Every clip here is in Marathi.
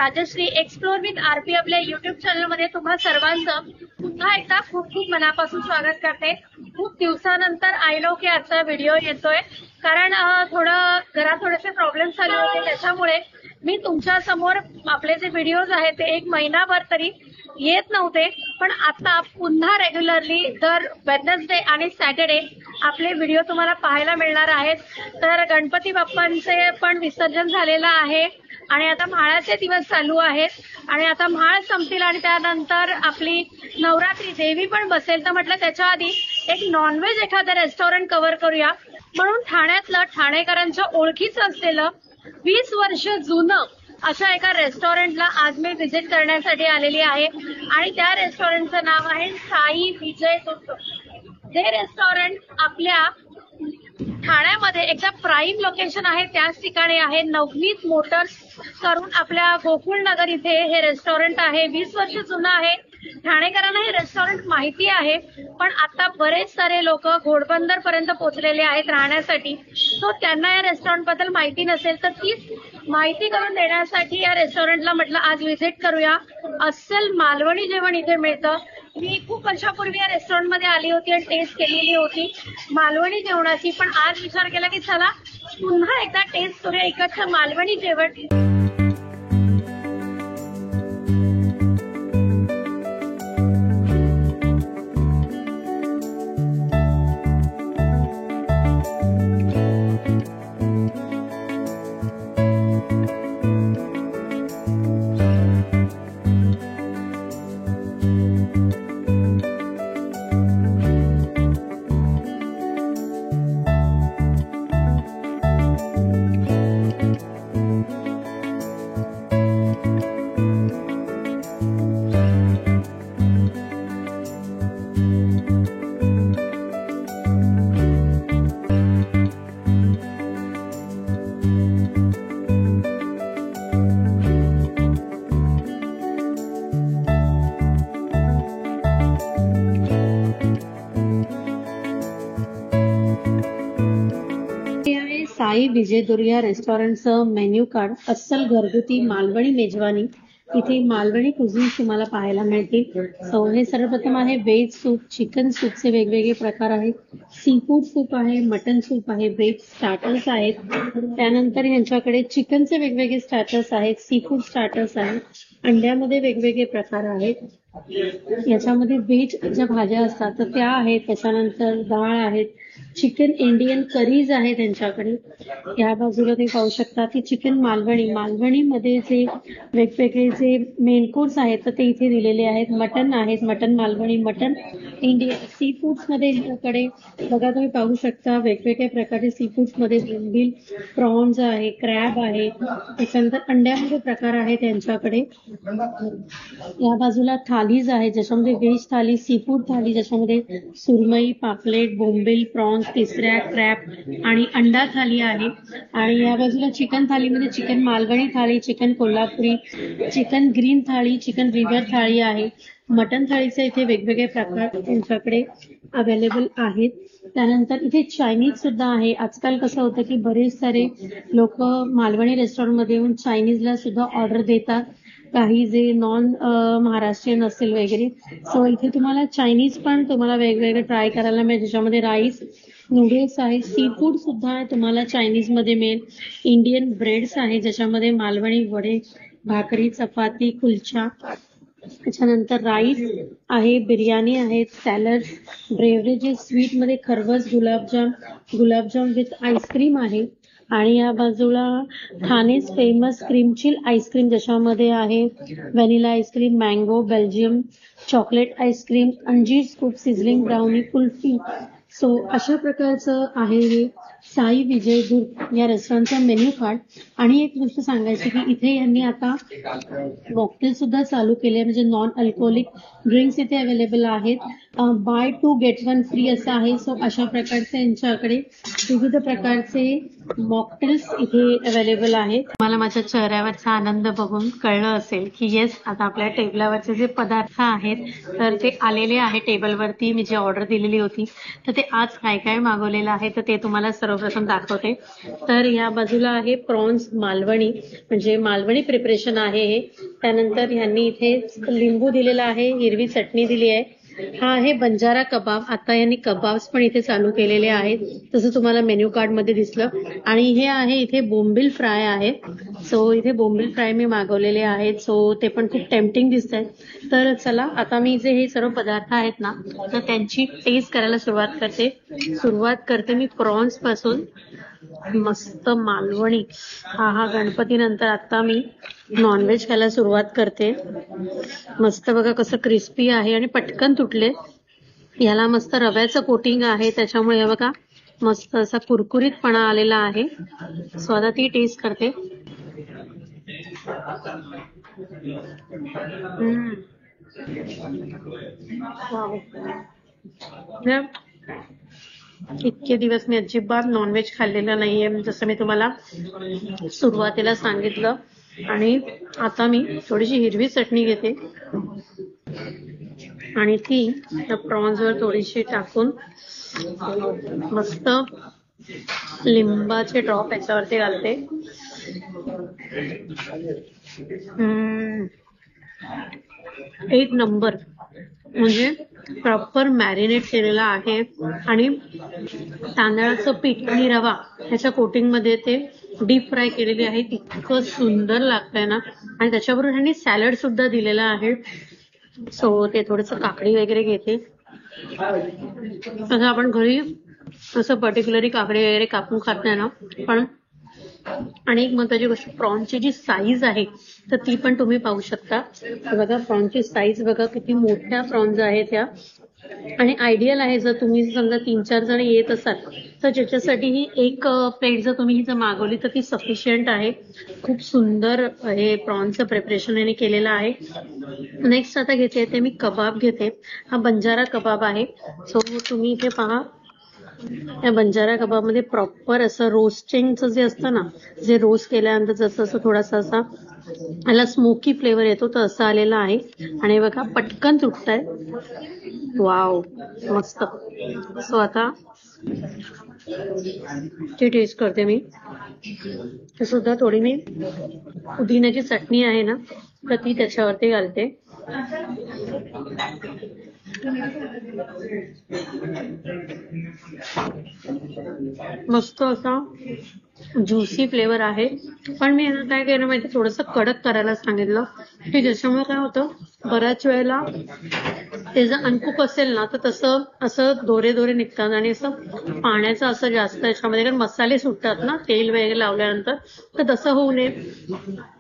राजश्री एक्सप्लोर विथ आरपी आपल्या युट्यूब चॅनल मध्ये तुम्हा सर्वांचं पुन्हा एकदा खूप खूप मनापासून स्वागत करते। खूप दिवसानंतर आयलो की आजचा व्हिडिओ येतोय, कारण थोडं घरात थोडेसे प्रॉब्लेम चालू होते, त्याच्यामुळे मी तुमच्या समोर आपले जे व्हिडिओज आहेत ते एक महिनाभर तरी येत नव्हते। पण आता पुन्हा रेग्युलरली दर वेडनेसडे आणि सॅटर्डे आपले व्हिडिओ तुम्हाला पाहायला मिळणार आहेत। तर गणपती बाप्पांचे पण विसर्जन झालेलं आहे आणि आता म्हाळाचे दिवस चालू आहेत आणि आता म्हाळ संपतील आणि त्यानंतर आपली नवरात्री देवी पण बसेल। तर म्हटलं त्याच्या आधी एक नॉनव्हेज एखादं रेस्टॉरंट कव्हर करूया, म्हणून ठाण्यातलं ठाणेकरांच्या ओळखीचं असलेलं 20 वर्ष जुनं अशा एका रेस्टॉरंटला आज मी व्हिजिट करण्यासाठी आलेली आहे आणि त्या रेस्टॉरंटचं नाव आहे साई विजय दुर्ग। हे रेस्टॉरंट आपल्या ठाण्यामध्ये एकदम प्राईम लोकेशन आहे, त्याच ठिकाणी आहे। नवनीत मोटर्स करून आपल्या गोकुळ नगर इथे हे रेस्टॉरंट आहे। 20 वर्ष जुनं आहे। ठाणेकरांना हे रेस्टॉरंट माहिती आहे, पण आता बरेच सारे लोक घोडबंदर पर्यंत पोहोचलेले आहेत राहण्यासाठी, सो त्यांना या रेस्टॉरंट बद्दल माहिती नसेल, तर तीच माहिती करून देण्यासाठी या रेस्टॉरंटला म्हटलं आज व्हिजिट करूया। अस्सल मालवणी जेवण इथे मिळतं। मी खूप वर्षापूर्वी या रेस्टॉरंट मध्ये आली होती आणि टेस्ट केलेली होती मालवणी जेवणाची, पण आज विचार केला की चला पुन्हा एकदा टेस्ट करूया इकडचं मालवणी जेवण। साई विजय दुर्ग या रेस्टॉरंटचं मेन्यू कार्ड, अस्सल घरगुती मालवणी मेजवानी। इथे मालवणी कुझिन्स तुम्हाला पाहायला मिळतील। सो हे सर्वप्रथम आहे व्हेज सूप, चिकन सूपचे वेगवेगळे प्रकार आहेत, सी फूड सूप आहे, मटन सूप आहे, व्हेज स्टार्टर्स आहेत, त्यानंतर यांच्याकडे चिकनचे वेगवेगळे स्टार्टर्स आहेत, सी फूड स्टार्टर्स आहेत, अंड्यामध्ये वेगवेगळे प्रकार आहेत, याच्यामध्ये व्हेज ज्या भाज्या असतात तर त्या आहेत, त्याच्यानंतर डाळ आहेत, चिकन इंडियन करीज आहे त्यांच्याकडे। या बाजूला तुम्ही पाहू शकता की चिकन मालवणीमध्ये जे वेगवेगळे जे मेन कोर्स आहेत तर ते इथे दिलेले आहेत। मटन आहेत, mutton Malvani, mutton Indian. Sea foods मध्ये यांच्याकडे बघा तुम्ही पाहू शकता वेगवेगळ्या प्रकारचे सी फूड्स मध्ये बोंबील, प्रॉन्स आहे, क्रॅब आहे, त्याच्यानंतर अंड्यामध्ये प्रकार आहेत त्यांच्याकडे। या बाजूला थालीज आहे, ज्याच्यामध्ये व्हेज थाली, सी फूड थाली, ज्याच्यामध्ये सुरमई, पापलेट, बोंबील, प्रॉन्स, तिसऱ्या, क्रॅब आणि अंडा थाली आहे। आणि या बाजूला चिकन थालीमध्ये चिकन मालवणी थाळी, चिकन कोल्हापुरी, चिकन ग्रीन थाळी, चिकन रिव्हर थाळी आहे। मटन थाळीचे इथे वेगवेगळे प्रकार त्यांच्याकडे अवेलेबल आहेत। त्यानंतर इथे चायनीज सुद्धा आहे। आजकाल कसं होतं की बरेच सारे लोक मालवणी रेस्टॉरंटमध्ये येऊन चायनीजला सुद्धा ऑर्डर देतात, काही जे नॉन महाराष्ट्रीयन असेल वगैरे। सो इथे तुम्हाला चायनीज पण तुम्हाला वेगवेगळे ट्राय करायला मिळेल, ज्याच्यामध्ये राईस, नूडल्स आहे, सी फूड सुद्धा तुम्हाला चायनीज मध्ये मिळेल, इंडियन ब्रेड्स आहे, ज्याच्यामध्ये मालवणी वडे, भाकरी, चपाती, कुलचा, त्याच्यानंतर राईस आहे, बिर्याणी आहेत, सॅलड, ब्रेवरेजेस, स्वीट मध्ये खरवस, गुलाबजाम विथ आईस्क्रीम आहे। आणि या बाजूला ठाणेच फेमस क्रीम चिल आईस्क्रीम, ज्याच्यामध्ये आहे vanilla ice cream, mango, Belgium chocolate ice cream, अंजीर scoop, sizzling brownie, kulfi. So अशा प्रकारचं आहे हे साई विजय दुर्ग या रेस्टॉरंटचा मेन्यू कार्ड। आणि एक गोष्ट सांगायची की इथे यांनी आता मॉकटेल सुद्धा चालू केले, म्हणजे नॉन अल्कोहोलिक ड्रिंक्स इथे अवेलेबल आहेत, बाय 2 गेट 1 फ्री असं आहे। सो अशा प्रकारचे यांच्याकडे विविध प्रकारचे मॉकटेल्स इथे अवेलेबल आहेत। तुम्हाला माझ्या चेहऱ्यावरचा आनंद बघून कळलं असेल की येस, आता आपल्या टेबलावरचे जे पदार्थ आहेत तर ते आलेले आहे टेबलवरती. मी जी ऑर्डर दिलेली होती तर ते आज काय काय मागवलेलं आहे तर ते तुम्हाला सर्वप्रथम दाखवते. तर या बाजूला आहे प्रॉन्स मालवणी, म्हणजे मालवणी प्रिपरेशन आहे हे. त्यानंतर ह्यांनी इथे लिंबू दिलेला आहे, हिरवी चटणी दिली आहे. हा आहे बंजारा कबाब. आता यांनी कबाब्स पण इथे चालू केलेले आहेत, तसं तुम्हाला मेन्यू कार्ड मध्ये दिसलं. आणि हे आहे इथे बोंबील फ्राय आहे. सो इथे बोंबील फ्राय मी मागवलेले आहेत. सो ते पण खूप टेम्पटिंग दिसत आहेत. तर चला आता मी जे हे सर्व पदार्थ आहेत ना तर त्यांची टेस्ट करायला सुरुवात करते मी प्रॉन्स पासून. मस्त मालवणी. हा गणपतीनंतर आता मी नॉनव्हेज खायला सुरुवात करते. मस्त बघा कसं क्रिस्पी आहे आणि पटकन तुटले. याला मस्त रव्याचं कोटिंग आहे, त्याच्यामुळे हे बघा मस्त असा कुरकुरीतपणा आलेला आहे. सो आता ती टेस्ट करते. वाव. इतके दिवस मी अजिबात नॉनव्हेज खाल्लेलं नाहीये, जसं मी तुम्हाला सुरुवातीला सांगितलं. आणि आता मी थोडीशी हिरवी चटणी घेते आणि ती त्या प्रॉन्स वर थोडीशी टाकून मस्त लिंबाचे ड्रॉप याच्यावरती घालते. एक नंबर. म्हणजे प्रॉपर मॅरिनेट केलेला आहे आणि तांदळाचं पीठ आणि रवा ह्याच्या कोटिंग मध्ये ते डीप फ्राय केलेले आहे. इतकं सुंदर लागतंय ना. आणि त्याच्याबरोबर ह्यांनी सॅलड सुद्धा दिलेला आहे. सो ते थोडंसं काकडी वगैरे घेते. तसं आपण घरी असं पर्टिक्युलरली काकडी वगैरे कापून खात नाही ना. पण आणि एक महत्वाची गोष्ट, प्रॉन्सची जी साईज आहे तर ती पण तुम्ही पाहू शकता. बघा प्रॉन्सची साईज बघा किती मोठ्या प्रॉन्स आहेत त्या. आणि आयडियल आहे, जर तुम्ही समजा 3-4 जण येत असाल तर ज्याच्यासाठी ही एक प्लेट जर तुम्ही जर मागवली तर ती सफिशियंट आहे. खूप सुंदर हे प्रॉन्सचं प्रिपरेशन याने केलेलं आहे. नेक्स्ट आता घेते ते मी कबाब घेते. हा बंजारा कबाब आहे. सो तुम्ही इथे पहा, या बंजारा कबाबमध्ये प्रॉपर असं रोस्टिंगचं जे असतं ना, जे रोस्ट केल्यानंतर जसं असं थोडासा असा याला स्मोकी फ्लेवर येतो तर असं आलेला आहे. आणि बघा पटकन तुटतंय. वाव मस्त. सो आता ती टेस्ट करते मी. सुद्धा थोडी मी पुदिन्याची चटणी आहे ना तर ती त्याच्यावरती घालते. मस्त असा ज्युसी फ्लेवर आहे. पण मी यांना काय केलं माहिती, थोडंसं कडक करायला सांगितलं की ज्याच्यामुळे काय होतं, बऱ्याच वेळेला ते जर अनकुक असेल ना तर तसं असं दोरे दोरे निघतात आणि असं पाण्याचं असं जास्त याच्यामध्ये, कारण मसाले सुटतात ना तेल वगैरे लावल्यानंतर, तर तसं होऊ नये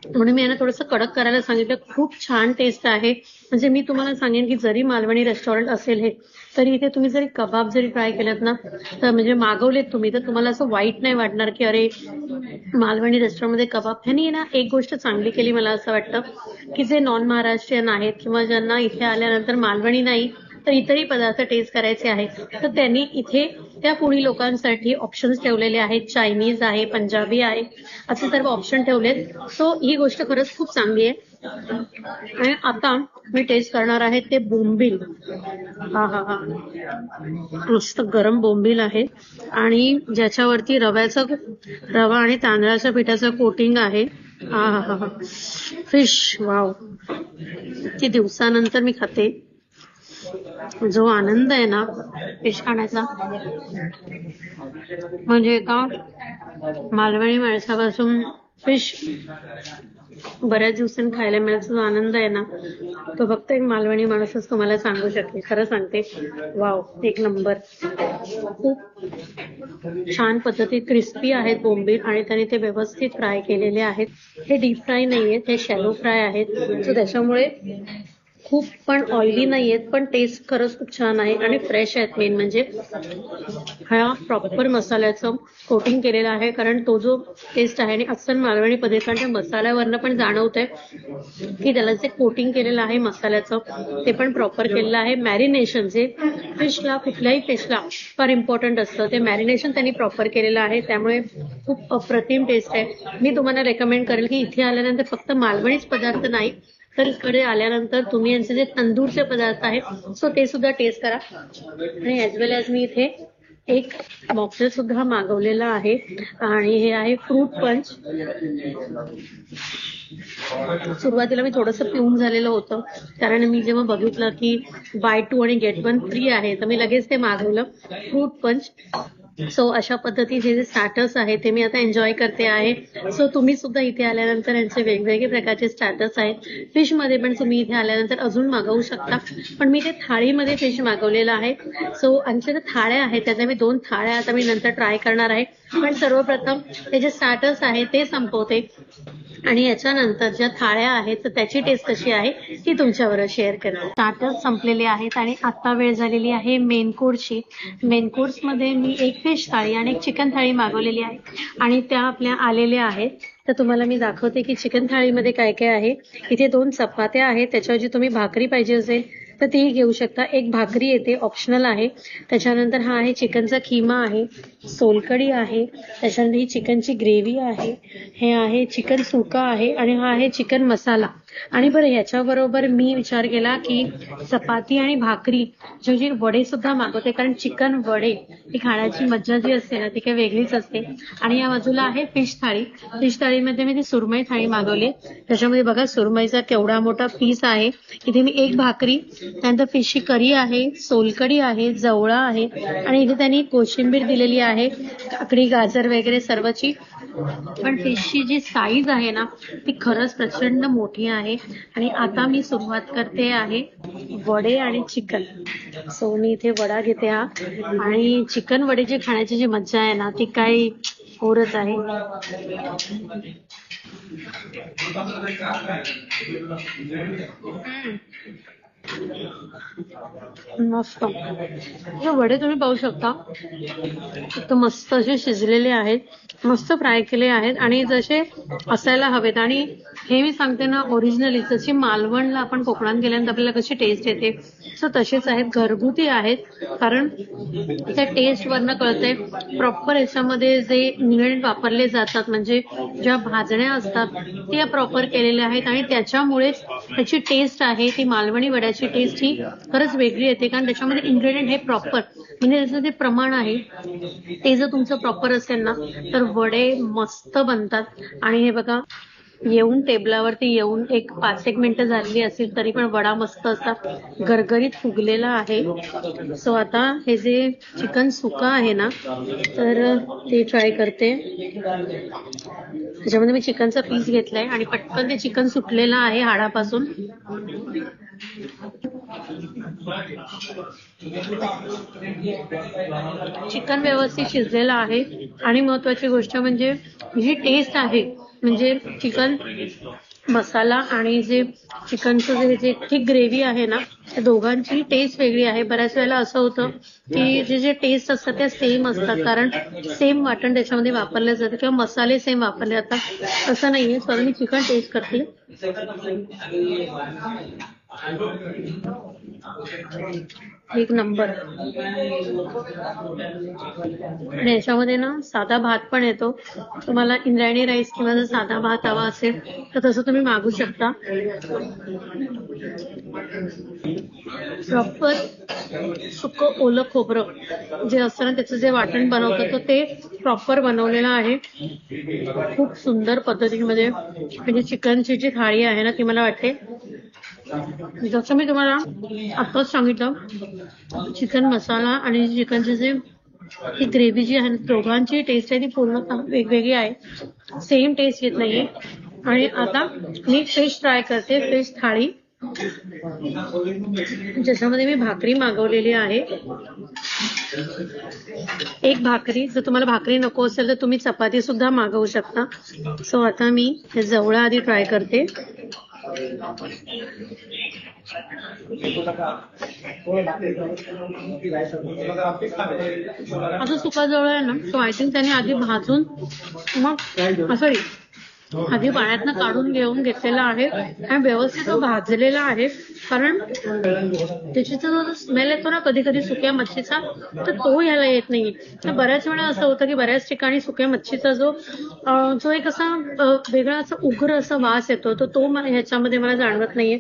म्हणून मी यांना थोडंसं कडक करायला सांगितलं. खूप छान टेस्ट आहे. म्हणजे मी तुम्हाला सांगेन की जरी मालवणी रेस्टॉरंट असेल हे, तरी इथे तुम्ही जरी कबाब जरी ट्राय केलेत ना तर म्हणजे मागवलेत तुम्ही तर तुम्हाला असं वाईट नाही वाटणार की अरे मालवणी रेस्टॉरंटमध्ये कबाब. ह्यांनी ना एक गोष्ट चांगली केली मला असं वाटतं की जे नॉन महाराष्ट्रीयन आहेत किंवा ज्यांना इथे आल्यानंतर मालवणी नाही तर इतरही पदार्थ टेस्ट करायचे आहेत तर त्यांनी इथे त्या पुढील लोकांसाठी ऑप्शन्स ठेवलेले आहेत. चायनीज आहे, पंजाबी आहे, असे सर्व ऑप्शन ठेवलेत. सो ही गोष्ट खरंच खूप चांगली आहे. आणि आता मी टेस्ट करणार आहे ते बोंबील. हा मस्त गरम बोंबील आहे आणि ज्याच्यावरती रवा आणि तांदळाच्या पिठाचं कोटिंग आहे. हा फिश. वाव. किती दिवसानंतर मी खाते. जो आनंद आहे ना फिश खाण्याचा, म्हणजे का मालवणी माणसापासून फिश बऱ्याच दिवसांनी खायला मिळायचा जो आनंद आहे ना तो फक्त एक मालवणी माणूसच तुम्हाला सांगू शकते. खरं सांगते. वाव एक नंबर. खूप छान पद्धती क्रिस्पी आहेत बोंबील आणि त्याने ते व्यवस्थित फ्राय केलेले आहेत. हे डीप फ्राय नाहीयेत, हे शॅलो फ्राय आहेत. सो त्याच्यामुळे खूप पण ऑइली नाही आहेत, पण टेस्ट खरंच खूप छान आहे आणि फ्रेश आहेत. मेन म्हणजे हा प्रॉपर मसाल्याचं कोटिंग केलेला आहे, कारण तो जो टेस्ट आहे आणि अस्सल मालवणी पदार्थांच्या मसाल्यावरनं पण जाणवतंय की त्याला जे कोटिंग केलेलं आहे मसाल्याचं ते पण प्रॉपर केलेलं आहे. मॅरिनेशन जे फिशला, कुठल्याही फिशला फार इम्पॉर्टंट असतं, ते मॅरिनेशन त्यांनी प्रॉपर केलेलं आहे, त्यामुळे खूप अप्रतिम टेस्ट आहे. मी तुम्हाला रेकमेंड करेल की इथे आल्यानंतर फक्त मालवणीच पदार्थ नाही तर इकडे आल्यानंतर तुम्ही यांचे जे तंदूरचे पदार्थ आहेत सो ते सुद्धा टेस्ट करा. आणि ॲज वेल ॲज मी इथे एक मॉकटेल सुद्धा मागवलेला आहे आणि हे आहे फ्रूट पंच. सुरुवातीला मी थोडंसं पिऊन झालेलं होतं, कारण मी जेव्हा बघितलं की बाय 2 आणि गेट 1 फ्री आहे तर मी लगेच ते मागवलं फ्रूट पंच. सो अशा पद्धतीचे जे स्टार्टर्स आहेत ते मी आता एन्जॉय करते आहे. सो तुम्ही सुद्धा इथे आल्यानंतर यांचे वेगवेगळे प्रकारचे स्टार्टर्स आहेत. फिशमध्ये पण तुम्ही इथे आल्यानंतर अजून मागवू शकता, पण मी ते थाळीमध्ये फिश मागवलेलं आहे. सो आमच्या ज्या थाळ्या आहेत त्याच्या मी 2 थाळ्या आता मी नंतर ट्राय करणार आहे, पण सर्वप्रथम हे जे स्टार्टर्स आहेत ते संपवते आणि याच्यानंतर ज्या थाळ्या आहेत तर त्याची टेस्ट कशी आहे ती तुमच्याबरोबर शेअर करते. स्टार्टर्स संपलेले आहेत आणि आता वेळ झालेली आहे मेन कोर्सची. मेन कोर्समध्ये मी एक फिश थाळी आणि एक चिकन थाळी मागवलेली आहे आणि त्या आपल्या आलेल्या आहेत. तर तुम्हाला मी दाखवते की चिकन थाळीमध्ये काय काय आहे. इथे 2 चपात्या आहेत, त्याच्याऐवजी तुम्ही भाकरी पाहिजे असेल तर तीही घेऊ शकता. एक भाकरी येते, ऑप्शनल आहे. त्याच्यानंतर हा आहे चिकनचा खिमा आहे, सोलकढी आहे, त्याच्यानंतर ही चिकनची ग्रेव्ही आहे, हे आहे चिकन सुका आहे आणि हा आहे चिकन मसाला. आणि बरं ह्याच्याबरोबर मी विचार केला की चपाती आणि भाकरी जे वडे सुद्धा मागवते, कारण चिकन वडे ही खाण्याची मज्जा जी असते ना ती काही वेगळीच असते. आणि या बाजूला आहे फिश थाळी. फिश थाळीमध्ये मी ती सुरमई थाळी मागवली. त्याच्यामध्ये बघा सुरमईचा केवढा मोठा पीस आहे. इथे मी एक भाकरी, त्यानंतर फिशची करी आहे, सोलकढी आहे, जवळा आहे आणि इथे त्यांनी कोशिंबीर दिलेली आहे, काकडी गाजर वगैरे सर्वची. पण फिशची जी साईज आहे ना ती खरंच प्रचंड मोठी आहे. आणि आता मी सुरुवात करते आहे वडे आणि चिकन. सो मी इथे वडा घेते हा, आणि चिकन वडे जे खाण्याची जी मज्जा आहे ना ती काही औरच आहे. मस्त. हे वडे तुम्ही पाहू शकता एकदम मस्त असे शिजलेले आहेत, मस्त फ्राय केले आहेत आणि जसे असायला हवेत. आणि हे मी सांगते ना ओरिजिनली जशी मालवणला आपण कोकणात गेल्यानंतर आपल्याला कशी टेस्ट येते सो तसेच आहेत, घरगुती आहेत. कारण त्या टेस्ट वरनं कळते प्रॉपर याच्यामध्ये जे इन्ग्रेडियंट वापरले जातात, म्हणजे ज्या भाजण्या असतात त्या प्रॉपर केलेल्या आहेत आणि त्याच्यामुळेच त्याची टेस्ट आहे ती मालवणी वड्याची टेस्ट ही खरंच वेगळी येते. कारण त्याच्यामध्ये इन्ग्रेडियंट हे प्रॉपर, म्हणजे त्याचं जे प्रमाण आहे ते जर तुमचं प्रॉपर असेल ना तर वडे मस्त बनतात. आणि हे बघा येऊन टेबलावरती येऊन एक 5-1 मिनिटं झालेली असेल तरी पण वडा मस्त असा गरगरीत फुगलेला आहे. सो आता हे जे चिकन सुका आहे ना तर ते ट्राय करते. त्याच्यामध्ये मी चिकनचा पीस घेतलाय आणि पटकन ते चिकन सुटलेलं आहे हाडापासून. चिकन व्यवस्थित शिजलेलं आहे आणि महत्वाची गोष्ट म्हणजे जी टेस्ट आहे, म्हणजे चिकन मसाला आणि जे चिकनचं जे जी ग्रेव्ही आहे ना त्या दोघांची टेस्ट वेगळी आहे. बऱ्याच वेळेला असं होतं की जे टेस्ट असतात त्या सेम असतात, कारण सेम वाटण त्याच्यामध्ये वापरलं जातं किंवा मसाले सेम वापरले जातात. असं नाहीये. सॉरी, मी चिकन टेस्ट करते. एक नंबर. आणि याच्यामध्ये ना साधा भात पण येतो. तुम्हाला इंद्रायणी राईस किंवा जर साधा भात हवा असेल तर तसं तुम्ही मागू शकता. प्रॉपर सुकं ओलं खोबरं जे असतं ना त्याचं जे वाटण बनवतं तर ते प्रॉपर बनवलेलं आहे खूप सुंदर पद्धतीमध्ये. म्हणजे चिकनची जी थाळी आहे ना ती मला वाटते, जसं मी तुम्हाला आत्ताच सांगितलं, चिकन मसाला आणि चिकनचे जे ही ग्रेव्ही जी आहे दोघांची टेस्ट आहे ती पूर्णतः वेगवेगळी आहे, सेम टेस्ट येत नाहीये. आणि आता मी फिश ट्राय करते, फिश थाळी, ज्याच्यामध्ये मी भाकरी मागवलेली आहे. एक भाकरी, जर तुम्हाला भाकरी नको असेल तर तुम्ही चपाती सुद्धा मागवू शकता. सो आता मी हे जवळा आधी ट्राय करते. आता सुका जवळ आहे ना, तो आय थिंक त्याने आधी भाजून मग सॉरी आधी पाण्यातनं काढून घेतलेला आहे आणि व्यवस्थित तो भाजलेला आहे. कारण त्याची जो स्मेल येतो ना कधी कधी सुक्या मच्छीचा, तर तो ह्याला येत नाही. तर बऱ्याच वेळा असं होतं की बऱ्याच ठिकाणी सुक्या मच्छीचा जो एक असा वेगळा असा उग्र असा वास येतो, तो ह्याच्यामध्ये मला जाणवत नाहीये.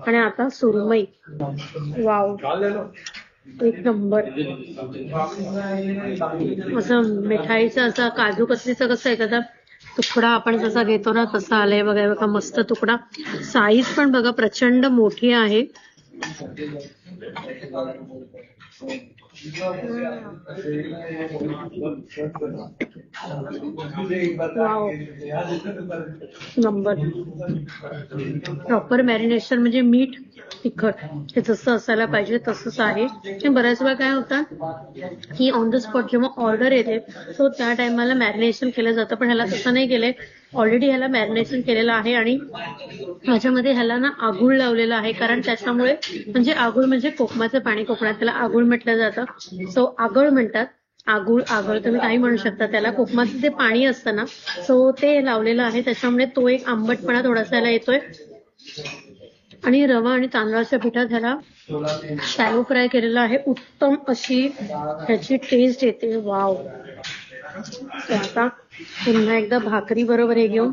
आणि आता सुरमई, वाव, एक नंबर. असं मिठाईचा असा काजू कतलीचा कसा एखादा तुकडा आपण जसा घेतो ना तसा आलाय बघा मस्त तुकडा. साईज पण बघा प्रचंड मोठी आहे. नंबर. प्रॉपर मॅरिनेशन म्हणजे मीठ तिखट हे जसं असायला पाहिजे तसंच आहे. बऱ्याच वेळा काय होतं की ऑन द स्पॉट जेव्हा ऑर्डर येते सो त्या टायमाला मॅरिनेशन केलं जातं, पण ह्याला तसं नाही केलंय. ऑलरेडी ह्याला मॅरिनेशन केलेलं आहे आणि ह्याच्यामध्ये ह्याला ना आगुळ लावलेलं आहे. कारण त्याच्यामुळे म्हणजे आगुळ म्हणजे कोकमाचं पाणी, कोकणात त्याला आगुळ म्हटलं जातं. सो आगळ म्हणतात, आगुळ तुम्ही काही म्हणू शकता त्याला. कोकमाचं जे पाणी असतं ना सो ते लावलेलं आहे, त्याच्यामुळे तो एक आंबटपणा थोडासा याला येतोय. आणि रवा आणि तांदळाच्या पिठात ह्याला शॅलो फ्राय केलेला आहे. उत्तम अशी ह्याची टेस्ट येते. वाव. आता पुन्हा एकदा भाकरी बरोबर हे घेऊन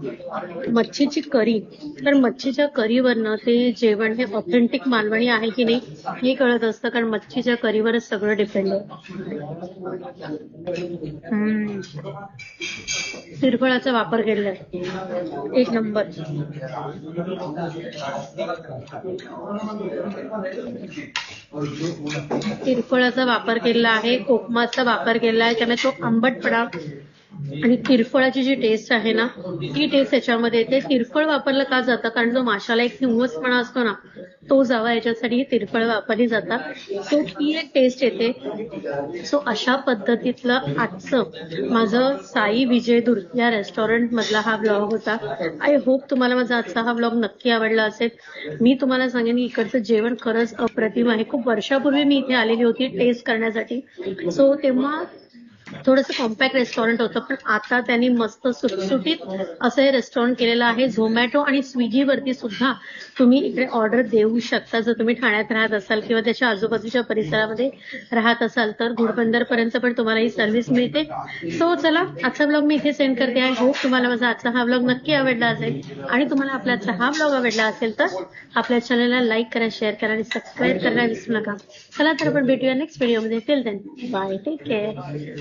मच्छीची करी. तर मच्छीच्या करीवरनं ते जेवण हे ऑथेंटिक मालवणी आहे की नाही हे कळत असतं, कारण मच्छीच्या करीवरच सगळं डिपेंड आहे. तिरफळाचा वापर केलेला आहे, एक नंबर. तिरफळाचा वापर केलेला आहे, कोकमाचा वापर केलेला आहे, त्यामुळे तो आंबटपणा आणि तिरफळाची जी टेस्ट आहे ना ती टेस्ट याच्यामध्ये येते. तिरफळ वापरलं का जातं कारण जो माशाला एक हिंवसपणा असतो ना तो जावा याच्यासाठी तिरफळ वापरली जातात. सो ती एक टेस्ट येते. सो अशा पद्धतीतलं आजचं माझं साई विजयदुर्ग या रेस्टॉरंट मधला हा ब्लॉग होता. आय होप तुम्हाला माझा आजचा हा ब्लॉग नक्की आवडला असेल. मी तुम्हाला सांगेन की इकडचं जेवण खरंच अप्रतिम आहे. खूप वर्षापूर्वी मी इथे आलेली होती टेस्ट करण्यासाठी. सो तेव्हा थोडंसं कॉम्पॅक्ट रेस्टॉरंट होतं, पण आता त्यांनी मस्त सुटसुटीत असं हे रेस्टॉरंट केलेलं आहे. झोमॅटो आणि स्विगीवरती सुद्धा तुम्ही इकडे ऑर्डर देऊ शकता जर तुम्ही ठाण्यात राहत असाल किंवा त्याच्या आजूबाजूच्या परिसरामध्ये राहत असाल तर. घोडबंदर पर्यंत पण तुम्हाला ही सर्व्हिस मिळते. सो चला आजचा ब्लॉग मी इथे सेंड करते आहे. होप तुम्हाला माझा आजचा हा ब्लॉग नक्की आवडला असेल. आणि तुम्हाला आपला आजचा हा ब्लॉग आवडला असेल तर आपल्या चॅनलला लाईक करा, शेअर करा आणि सबस्क्राईब करायला विसरू नका. चला तर आपण भेटूया नेक्स्ट व्हिडिओमध्ये. Till then bye, take care.